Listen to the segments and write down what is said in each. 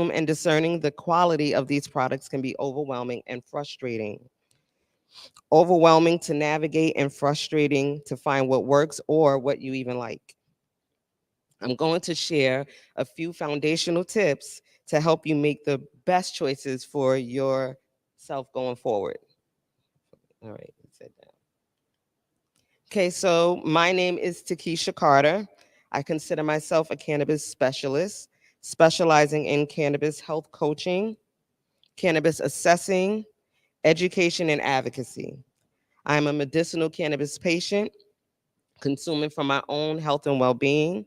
consume and discerning the quality of these products can be overwhelming and frustrating. Overwhelming to navigate and frustrating to find what works or what you even like. I'm going to share a few foundational tips to help you make the best choices for yourself going forward. All right, sit down. Okay, so my name is Takisha Carter. I consider myself a cannabis specialist, specializing in cannabis health coaching, cannabis assessing, education, and advocacy. I'm a medicinal cannabis patient, consuming for my own health and well-being.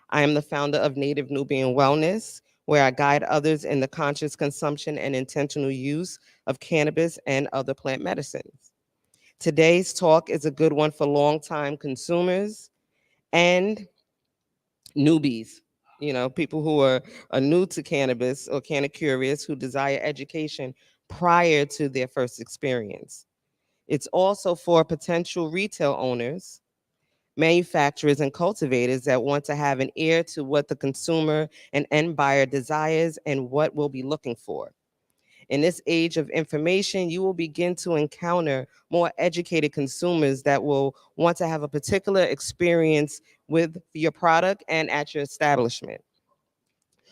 I am the founder of Native Nubian Wellness, where I guide others in the conscious consumption and intentional use of cannabis and other plant medicines. Today's talk is a good one for longtime consumers and newbies, people who are new to cannabis or canna curious who desire education prior to their first experience. It's also for potential retail owners, manufacturers, and cultivators that want to have an ear to what the consumer and end buyer desires and what we'll be looking for. In this age of information, you will begin to encounter more educated consumers that will want to have a particular experience with your product and at your establishment,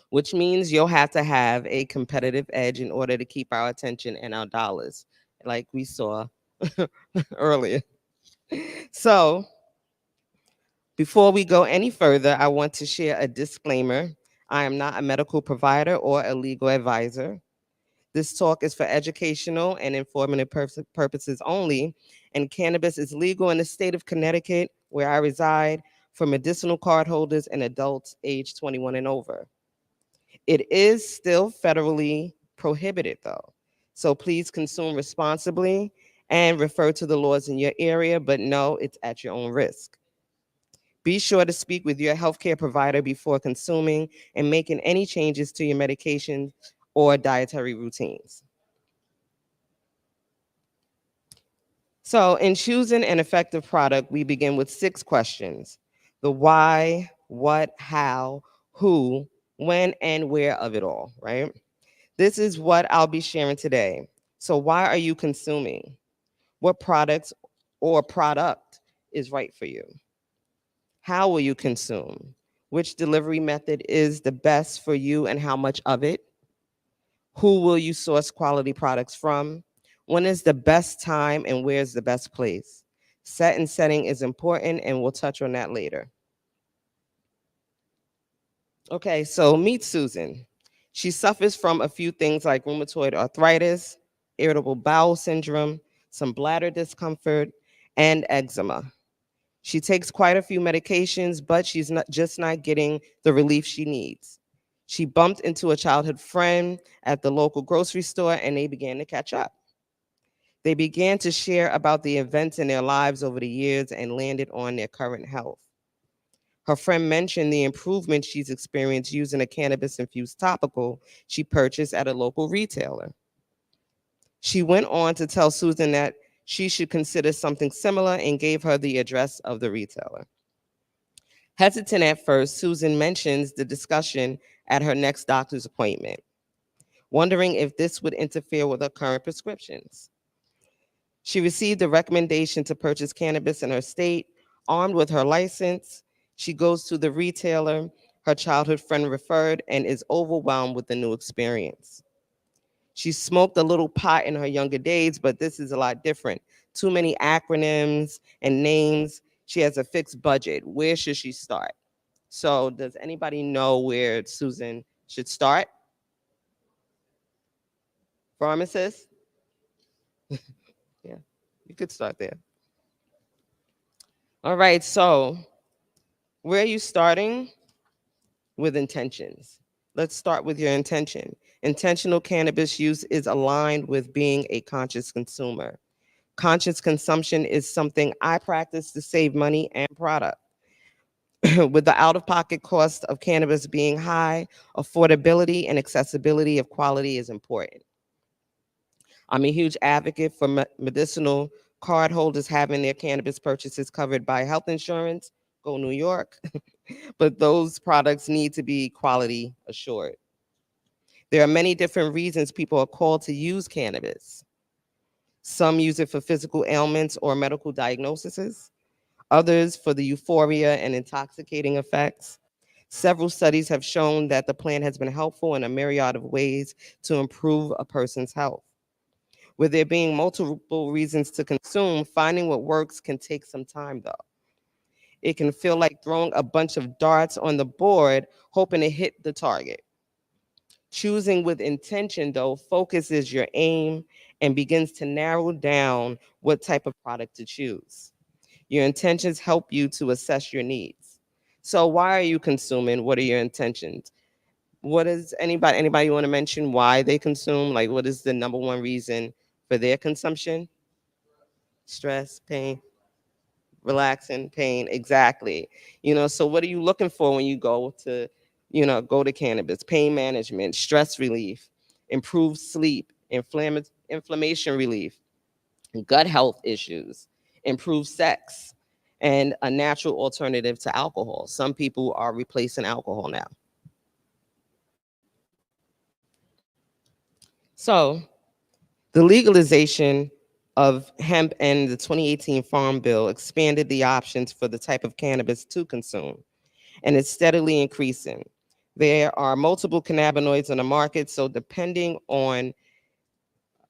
which means you'll have to have a competitive edge in order to keep our attention and our dollars, like we saw earlier. So, before we go any further, I want to share a disclaimer. I am not a medical provider or a legal advisor. This talk is for educational and informative purposes only, and cannabis is legal in the state of Connecticut, where I reside, for medicinal card holders and adults age 21 and over. It is still federally prohibited, though, so please consume responsibly and refer to the laws in your area, but know it's at your own risk. Be sure to speak with your healthcare provider before consuming and making any changes to your medications or dietary routines. So, in choosing an effective product, we begin with 6 questions: the why, what, how, who, when, and where of it all, right? This is what I'll be sharing today. So, why are you consuming? What products or product is right for you? How will you consume? Which delivery method is the best for you and how much of it? Who will you source quality products from? When is the best time and where's the best place? Set and setting is important, and we'll touch on that later. Okay, so meet Susan. She suffers from a few things like rheumatoid arthritis, irritable bowel syndrome, some bladder discomfort, and eczema. She takes quite a few medications, but she's not getting the relief she needs. She bumped into a childhood friend at the local grocery store, and they began to catch up. They began to share about the events in their lives over the years and landed on their current health. Her friend mentioned the improvement she's experienced using a cannabis-infused topical she purchased at a local retailer. She went on to tell Susan that she should consider something similar and gave her the address of the retailer. Hesitant at first, Susan mentions the discussion at her next doctor's appointment, wondering if this would interfere with her current prescriptions. She received a recommendation to purchase cannabis in her state. Armed with her license, she goes to the retailer her childhood friend referred and is overwhelmed with the new experience. She smoked a little pot in her younger days, but this is a lot different. Too many acronyms and names. She has a fixed budget. Where should she start? So does anybody know where Susan should start? Pharmacist? Yeah, you could start there. All right, so where are you starting? With intentions. Let's start with your intention. Intentional cannabis use is aligned with being a conscious consumer. Conscious consumption is something I practice to save money and product. With the out-of-pocket cost of cannabis being high, affordability and accessibility of quality is important. I'm a huge advocate for medicinal card holders having their cannabis purchases covered by health insurance. Go New York. But those products need to be quality assured. There are many different reasons people are called to use cannabis. Some use it for physical ailments or medical diagnoses, others for the euphoria and intoxicating effects. Several studies have shown that the plant has been helpful in a myriad of ways to improve a person's health. With there being multiple reasons to consume, finding what works can take some time though. It can feel like throwing a bunch of darts on the board, hoping to hit the target. Choosing with intention, though, focuses your aim and begins to narrow down what type of product to choose. Your intentions help you to assess your needs. So why are you consuming? What are your intentions? What is anybody want to mention why they consume? Like what is the number one reason for their consumption? Stress, pain, relaxing, pain, exactly. So what are you looking for when you go to cannabis? Pain management, stress relief, improved sleep, inflammation relief, gut health issues, improved sex, and a natural alternative to alcohol. Some people are replacing alcohol now. So the legalization of hemp and the 2018 Farm Bill expanded the options for the type of cannabis to consume, and it's steadily increasing. There are multiple cannabinoids on the market, so depending on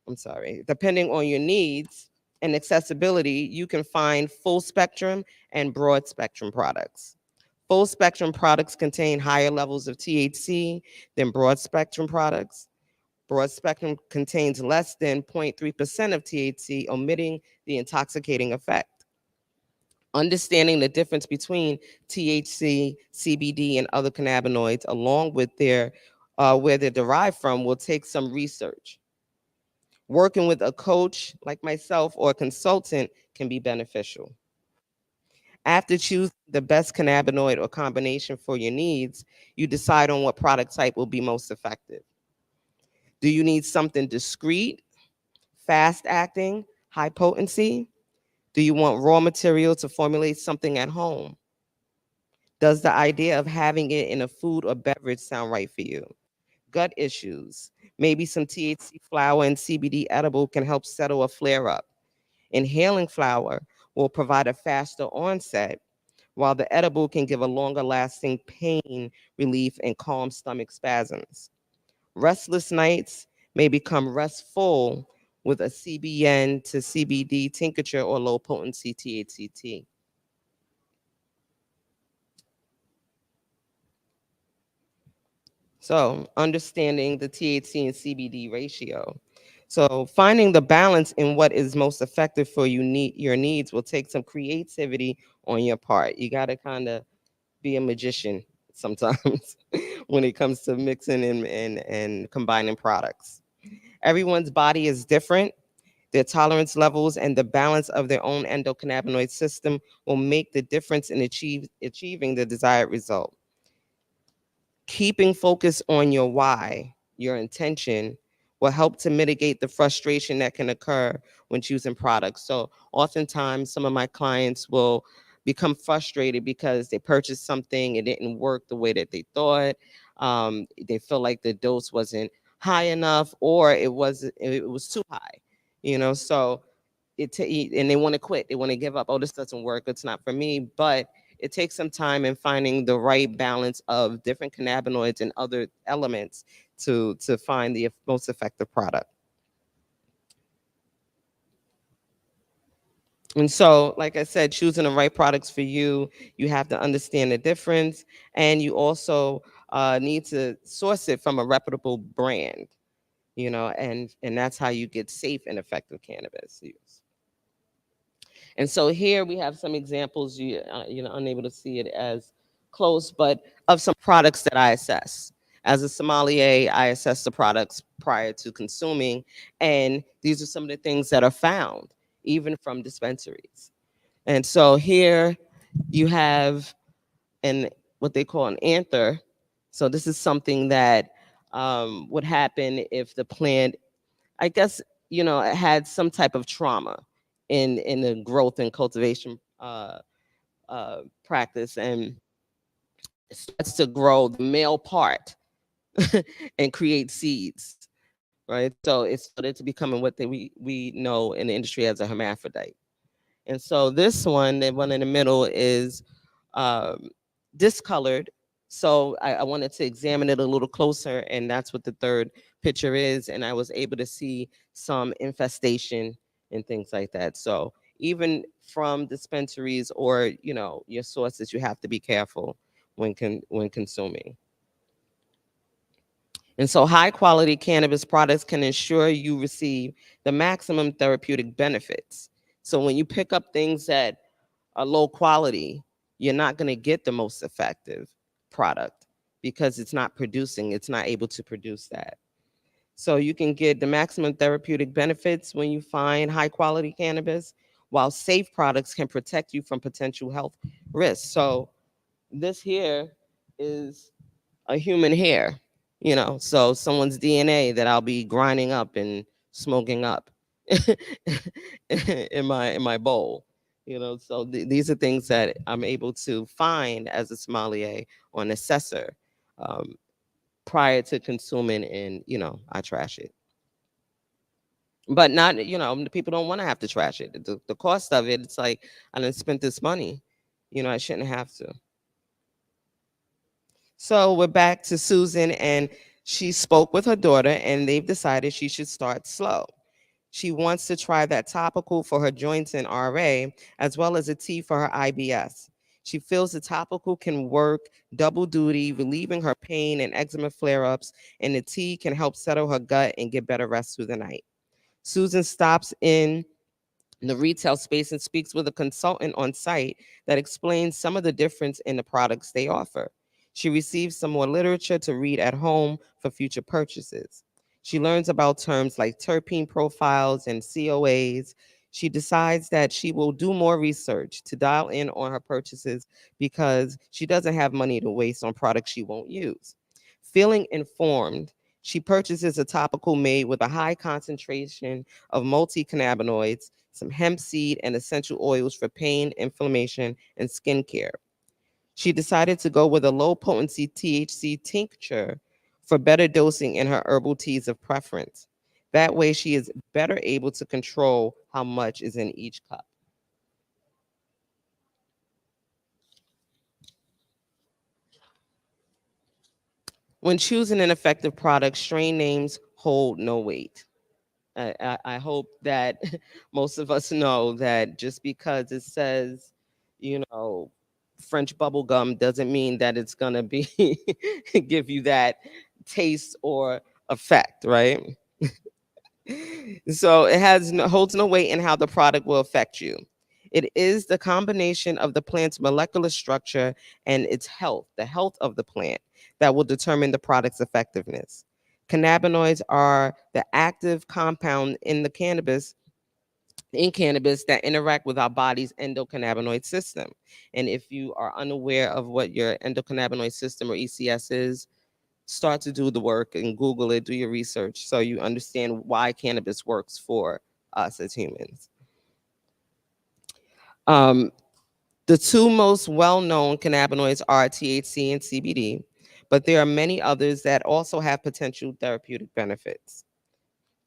your needs and accessibility, you can find full spectrum and broad spectrum products. Full spectrum products contain higher levels of THC than broad spectrum products. Broad spectrum contains less than 0.3% of THC, omitting the intoxicating effect. Understanding the difference between THC, CBD, and other cannabinoids, along with where they're derived from, will take some research. Working with a coach like myself or a consultant can be beneficial. After choosing the best cannabinoid or combination for your needs, you decide on what product type will be most effective. Do you need something discreet, fast acting, high potency? Do you want raw material to formulate something at home? Does the idea of having it in a food or beverage sound right for you? Gut issues. Maybe some THC flower and CBD edible can help settle a flare up. Inhaling flower will provide a faster onset, while the edible can give a longer lasting pain relief and calm stomach spasms. Restless nights may become restful with a CBN to CBD tincture or low potency THCT. So, understanding the THC and CBD ratio. So, finding the balance in what is most effective for your needs will take some creativity on your part. You got to kind of be a magician sometimes when it comes to mixing and combining products. Everyone's body is different. Their tolerance levels and the balance of their own endocannabinoid system will make the difference in achieving the desired result. Keeping focus on your why, your intention, will help to mitigate the frustration that can occur when choosing products. So oftentimes some of my clients will become frustrated because they purchased something, it didn't work the way that they thought. They feel like the dose wasn't high enough, or it was too high. So and they want to quit, they want to give up. Oh, this doesn't work, it's not for me. But it takes some time in finding the right balance of different cannabinoids and other elements to find the most effective product. And so, like I said, choosing the right products for you, you have to understand the difference, and you also need to source it from a reputable brand. And that's how you get safe and effective cannabis use. And so here we have some examples. You're unable to see it as close, but of some products that I assess. As a sommelier, I assess the products prior to consuming, and these are some of the things that are found, even from dispensaries. And so here you have what they call an anther. So this is something that would happen if the plant, I guess, it had some type of trauma in the growth and cultivation practice, and it starts to grow the male part, and create seeds, right? So it started to becoming what we know in the industry as a hermaphrodite. And so this one, the one in the middle, is um, discolored. So I wanted to examine it a little closer, and that's what the third picture is. And I was able to see some infestation and things like that. So even from dispensaries or your sources, you have to be careful when consuming. And so high quality cannabis products can ensure you receive the maximum therapeutic benefits. So when you pick up things that are low quality, you're not going to get the most effective product because it's not able to produce that. So you can get the maximum therapeutic benefits when you find high quality cannabis, while safe products can protect you from potential health risks. So this here is a human hair, so someone's DNA that I'll be grinding up and smoking up in my bowl. So these are things that I'm able to find as a sommelier or an assessor, um, prior to consuming, and I trash it. But not, the people don't want to have to trash it. The cost of it, it's like, I done spent this money, I shouldn't have to. So we're back to Susan, and she spoke with her daughter, and they've decided she should start slow. She wants to try that topical for her joints and RA, as well as a tea for her IBS. She feels the topical can work double duty, relieving her pain and eczema flare ups, and the tea can help settle her gut and get better rest through the night. Susan stops in the retail space and speaks with a consultant on site that explains some of the difference in the products they offer. She receives some more literature to read at home for future purchases. She learns about terms like terpene profiles and COAs. She decides that she will do more research to dial in on her purchases because she doesn't have money to waste on products she won't use. Feeling informed, she purchases a topical made with a high concentration of multi-cannabinoids, some hemp seed, and essential oils for pain, inflammation, and skincare. She decided to go with a low potency THC tincture for better dosing in her herbal teas of preference. That way, she is better able to control how much is in each cup. When choosing an effective product, strain names hold no weight. I hope that most of us know that just because it says, you know, French bubble gum doesn't mean that it's gonna be give you that taste or effect, right? So it holds no weight in how the product will affect you. It is the combination of the plant's molecular structure and its health, the health of the plant, that will determine the product's effectiveness. Cannabinoids are the active compound in cannabis that interact with our body's endocannabinoid system. And if you are unaware of what your endocannabinoid system or ECS is, start to do the work and Google it, do your research so you understand why cannabis works for us as humans. Um, the two most well-known cannabinoids are THC and CBD, but there are many others that also have potential therapeutic benefits.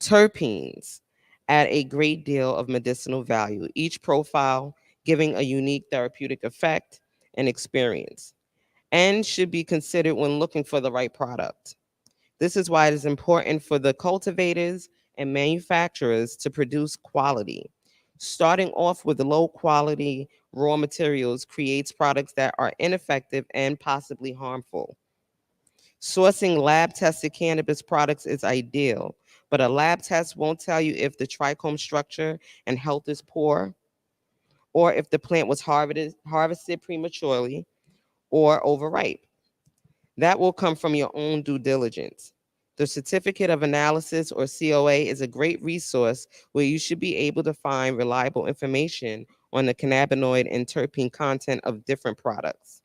Terpenes add a great deal of medicinal value, each profile giving a unique therapeutic effect and experience, and should be considered when looking for the right product. This is why it is important for the cultivators and manufacturers to produce quality. Starting off with low quality raw materials creates products that are ineffective and possibly harmful. Sourcing lab tested cannabis products is ideal, but a lab test won't tell you if the trichome structure and health is poor, or if the plant was harvested prematurely or overripe. That will come from your own due diligence. The Certificate of Analysis, or COA, is a great resource where you should be able to find reliable information on the cannabinoid and terpene content of different products.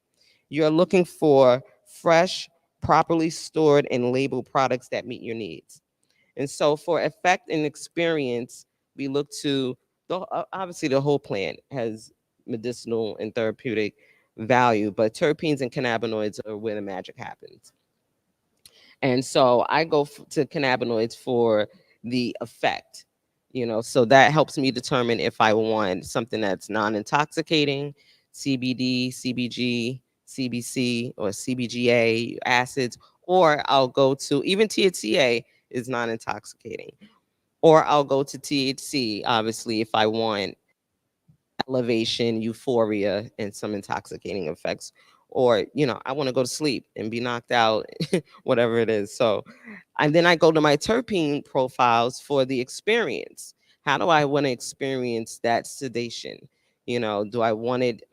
You're looking for fresh, properly stored, and labeled products that meet your needs. And so for effect and experience, we look to obviously the whole plant has medicinal and therapeutic value, but terpenes and cannabinoids are where the magic happens. And so I go to cannabinoids for the effect, so that helps me determine if I want something that's non-intoxicating, CBD, CBG, CBC, or CBGA acids, or I'll go to even THCA is non-intoxicating, or I'll go to THC, obviously, if I want elevation, euphoria, and some intoxicating effects. Or, I want to go to sleep and be knocked out, whatever it is. So, and then I go to my terpene profiles for the experience. How do I want to experience that sedation? Do I want it,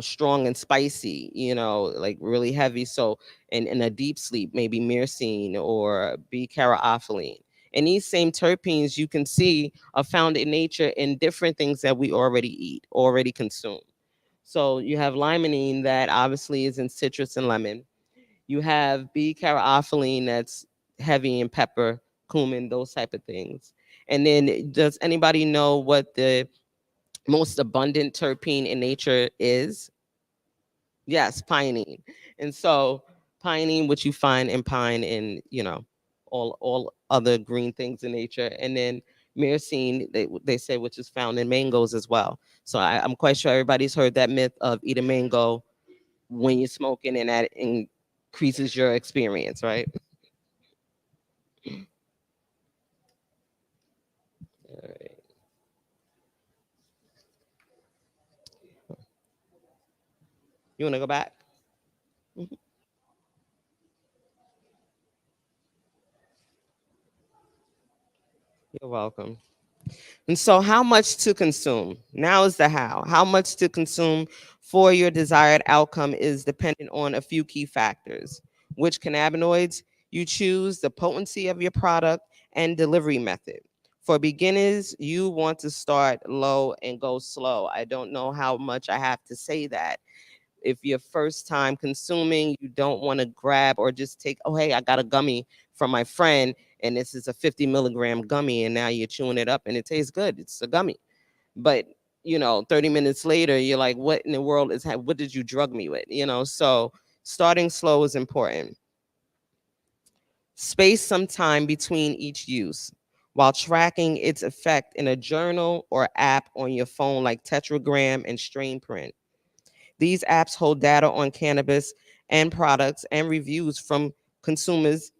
strong and spicy, like really heavy? So, in a deep sleep, maybe myrcene or B-caryophyllene. And these same terpenes you can see are found in nature in different things that we already eat, already consume. So you have limonene that obviously is in citrus and lemon. You have B-caryophyllene that's heavy in pepper, cumin, those type of things. And then does anybody know what the most abundant terpene in nature is? Yes, pinene. And so pinene, which you find in pine and, all other green things in nature. And then myrcene, they say, which is found in mangoes as well. So I'm quite sure everybody's heard that myth of eat a mango when you're smoking, and that increases your experience, right? All right. You want to go back? Mhm. You're welcome. And so, how much to consume? Now is the how. How much to consume for your desired outcome is dependent on a few key factors: which cannabinoids you choose, the potency of your product, and delivery method. For beginners, you want to start low and go slow. I don't know how much I have to say that. If you're first time consuming, you don't want to grab or just take, oh, hey, I got a gummy from my friend, and this is a 50 milligram gummy, and now you're chewing it up and it tastes good. It's a gummy. But 30 minutes later, you're like, what in the world what did you drug me with? So starting slow is important. Space some time between each use while tracking its effect in a journal or app on your phone, like Tetragram and Strain Print. These apps hold data on cannabis and products and reviews from consumers.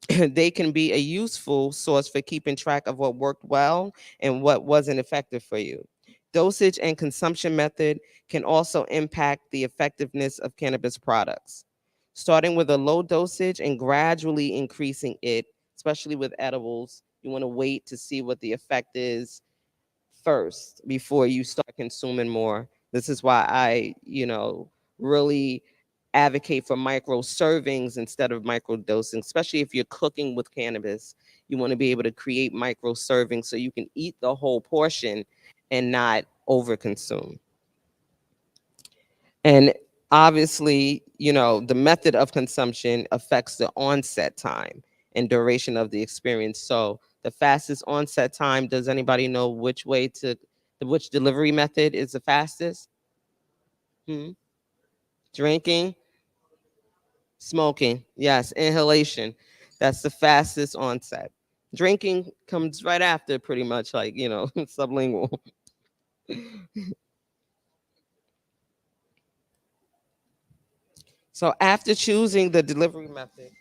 They can be a useful source for keeping track of what worked well and what wasn't effective for you. Dosage and consumption method can also impact the effectiveness of cannabis products. Starting with a low dosage and gradually increasing it, especially with edibles, you want to wait to see what the effect is first before you start consuming more. This is why I, really advocate for micro servings instead of micro dosing, especially if you're cooking with cannabis. You want to be able to create micro servings so you can eat the whole portion and not overconsume. And obviously, the method of consumption affects the onset time and duration of the experience. So the fastest onset time, does anybody know which delivery method is the fastest? Hmm? Drinking, smoking. Yes, inhalation. That's the fastest onset. Drinking comes right after, pretty much, like, sublingual. So after choosing the delivery method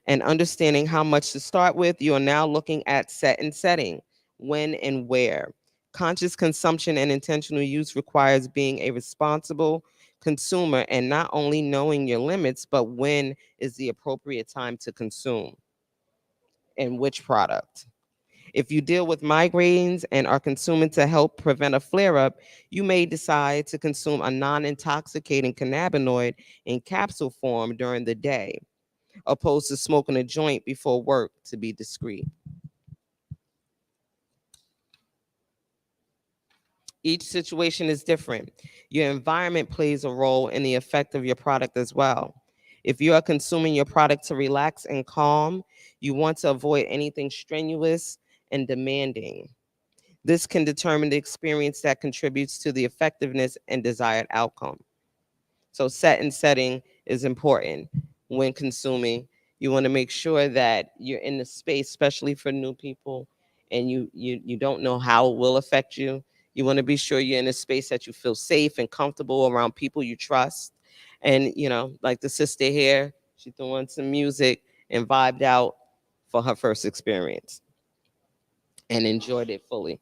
and understanding how much to start with, you are now looking at set and setting, when and where. Conscious consumption and intentional use requires being a responsible consumer and not only knowing your limits, but when is the appropriate time to consume and which product. If you deal with migraines and are consuming to help prevent a flare up, you may decide to consume a non intoxicating cannabinoid in capsule form during the day, opposed to smoking a joint before work to be discreet. Each situation is different. Your environment plays a role in the effect of your product as well. If you are consuming your product to relax and calm, you want to avoid anything strenuous and demanding. This can determine the experience that contributes to the effectiveness and desired outcome. So set and setting is important when consuming. You want to make sure that you're in the space, especially for new people, and you don't know how it will affect you. You want to be sure you're in a space that you feel safe and comfortable around people you trust. And like the sister here, she threw on some music and vibed out for her first experience and enjoyed it fully.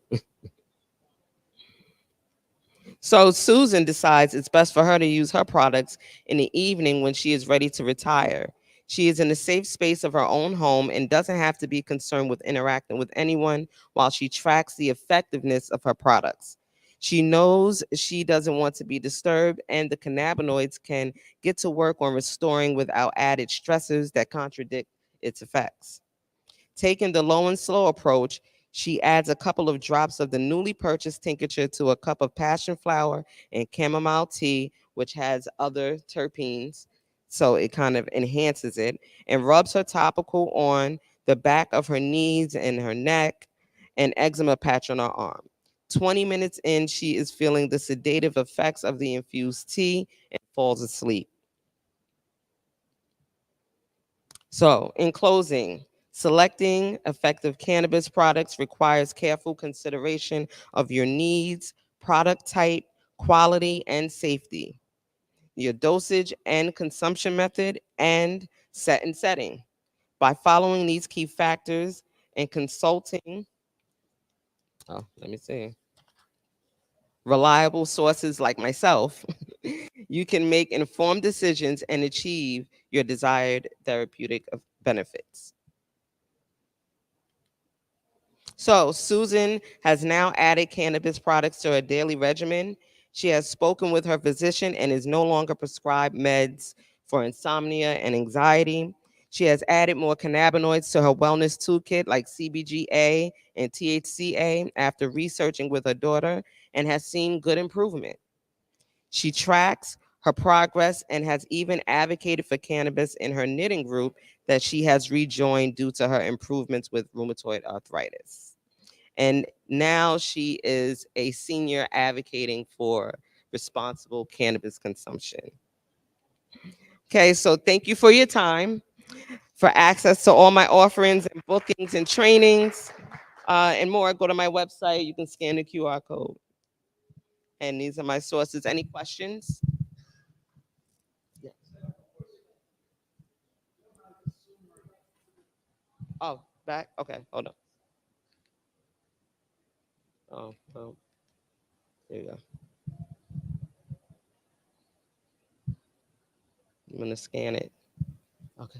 So Susan decides it's best for her to use her products in the evening when she is ready to retire. She is in a safe space of her own home and doesn't have to be concerned with interacting with anyone while she tracks the effectiveness of her products. She knows she doesn't want to be disturbed, and the cannabinoids can get to work on restoring without added stressors that contradict its effects. Taking the low and slow approach, she adds a couple of drops of the newly purchased tincture to a cup of passion flower and chamomile tea, which has other terpenes, so it kind of enhances it, and rubs her topical on the back of her knees and her neck, and eczema patch on her arm. 20 minutes in, she is feeling the sedative effects of the infused tea and falls asleep. So, in closing, selecting effective cannabis products requires careful consideration of your needs, product type, quality, and safety, your dosage and consumption method, and set and setting. By following these key factors and consulting, let me see, reliable sources like myself, you can make informed decisions and achieve your desired therapeutic benefits. So Susan has now added cannabis products to her daily regimen. She has spoken with her physician and is no longer prescribed meds for insomnia and anxiety. She has added more cannabinoids to her wellness toolkit like CBGA and THCA after researching with her daughter and has seen good improvement. She tracks her progress and has even advocated for cannabis in her knitting group that she has rejoined due to her improvements with rheumatoid arthritis. And now she is a senior advocating for responsible cannabis consumption. Okay, so thank you for your time. For access to all my offerings and bookings and trainings and more, go to my website. You can scan the QR code. And these are my sources. Any questions? Yeah. Oh, back? Okay, hold on. Oh, there you go. I'm going to scan it. Okay.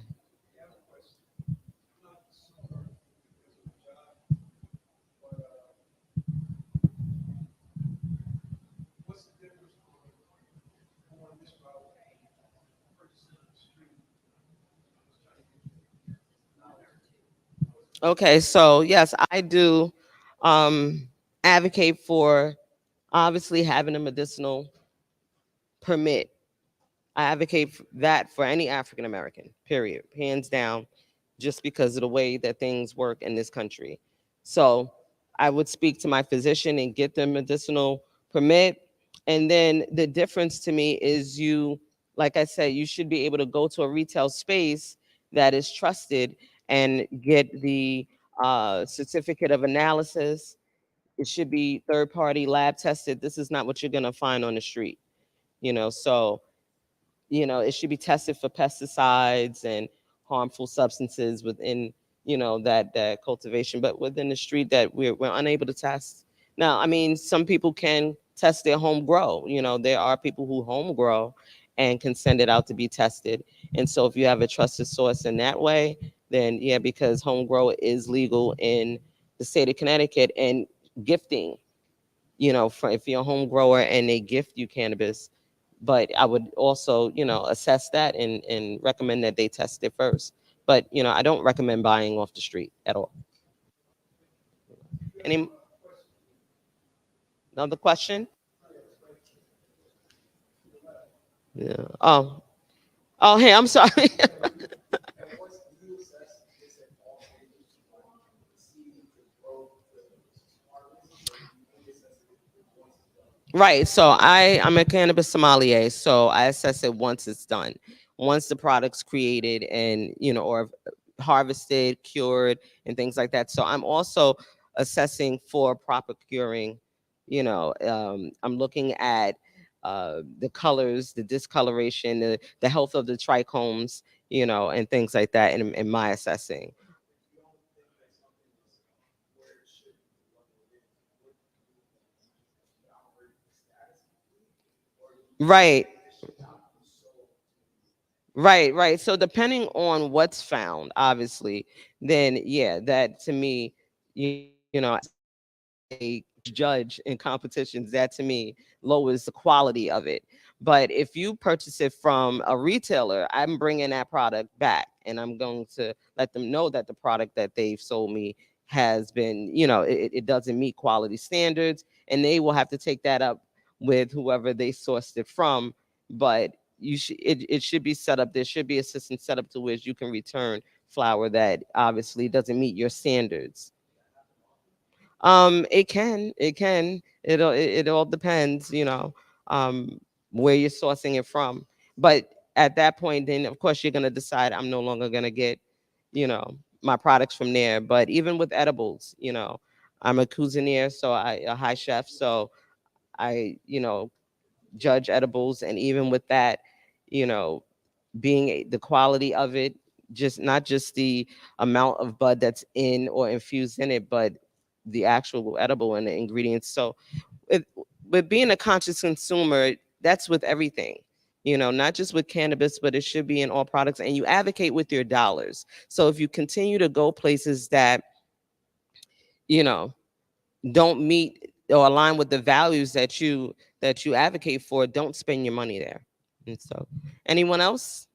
Okay, so yes, I do advocate for obviously having a medicinal permit. I advocate that for any African American, period, hands down, just because of the way that things work in this country. So I would speak to my physician and get the medicinal permit. And then the difference to me is like I said, you should be able to go to a retail space that is trusted and get the certificate of analysis. It should be third party lab tested. This is not what you're going to find on the street, so it should be tested for pesticides and harmful substances within that cultivation, but within the street that we're unable to test. Now, I mean, some people can test their home grow. There are people who home grow and can send it out to be tested. And so if you have a trusted source in that way, then yeah, because home grow is legal in the state of Connecticut. And gifting, for if you're a home grower and they gift you cannabis, but I would also, assess that and recommend that they test it first. But, I don't recommend buying off the street at all. Any another question? Yeah. Oh, hey, I'm sorry. Right. So I'm a cannabis sommelier. So I assess it once it's done, once the product's created and or harvested, cured, and things like that. So I'm also assessing for proper curing. I'm looking at the colors, the discoloration, the health of the trichomes, and things like that in my assessing. Right. Right. So depending on what's found, obviously, then yeah, that to me, a judge in competitions, that to me lowers the quality of it. But if you purchase it from a retailer, I'm bringing that product back and I'm going to let them know that the product that they've sold me has been, it doesn't meet quality standards, and they will have to take that up with whoever they sourced it from. But it should be set up. There should be a system set up to which you can return flour that obviously doesn't meet your standards. It all depends, um, where you're sourcing it from. But at that point, then of course you're gonna decide I'm no longer gonna get, my products from there. But even with edibles, I'm a cuisinier, so a high chef, so I, judge edibles, and even with that, you know, the quality of it, just not just the amount of bud that's in or infused in it, but the actual edible and the ingredients. So with, with being a conscious consumer, that's with everything, not just with cannabis, but it should be in all products. And you advocate with your dollars. So if you continue to go places that, you know, don't meet or align with the values that you advocate for, don't spend your money there. And so, anyone else?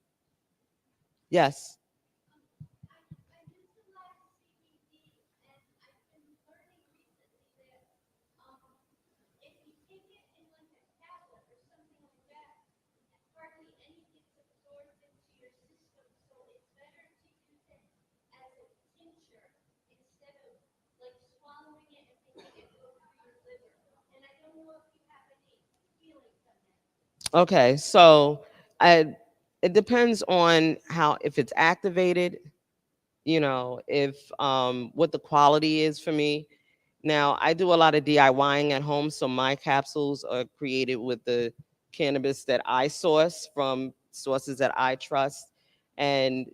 Yes. Okay, so I it depends on how, if it's activated, if what the quality is for me. Now, I do a lot of DIYing at home, so my capsules are created with the cannabis that I source from sources that I trust, and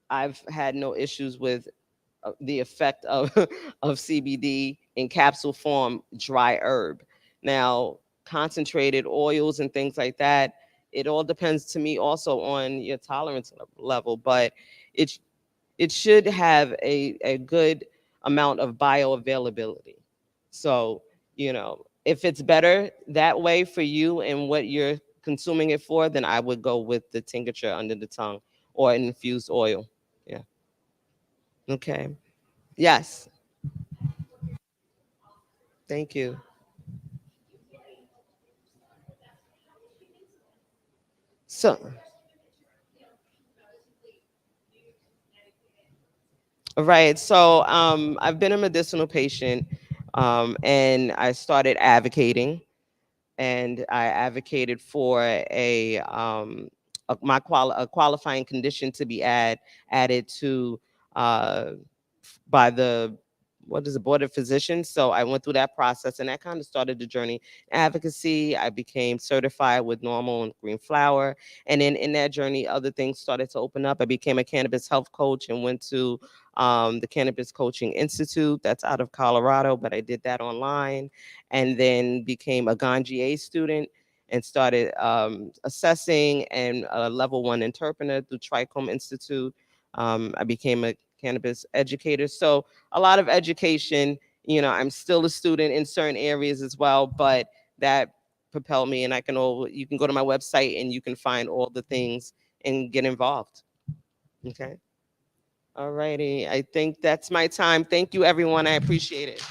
I've had no issues with the effect of of CBD in capsule form, dry herb. Now, concentrated oils and things like that, it all depends to me also on your tolerance level, but it it should have a good amount of bioavailability. So, if it's better that way for you and what you're consuming it for, then I would go with the tincture under the tongue or an infused oil. Yeah. Okay. Yes. Thank you. So, right. So, I've been a medicinal patient, and I started advocating, and I advocated for a qualifying condition to be added to uh, by the what is the board of physicians. So I went through that process, and that kind of started the journey. Advocacy, I became certified with normal and green flower, and then in that journey other things started to open up. I became a cannabis health coach and went to the Cannabis Coaching Institute, that's out of Colorado, but I did that online, and then became a Ganjier student and started assessing and a level one interpreter through Trichome Institute. I became a cannabis educator. So a lot of education. I'm still a student in certain areas as well, but that propelled me. And you can go to my website and you can find all the things and get involved. Okay. All righty. I think that's my time. Thank you, everyone. I appreciate it.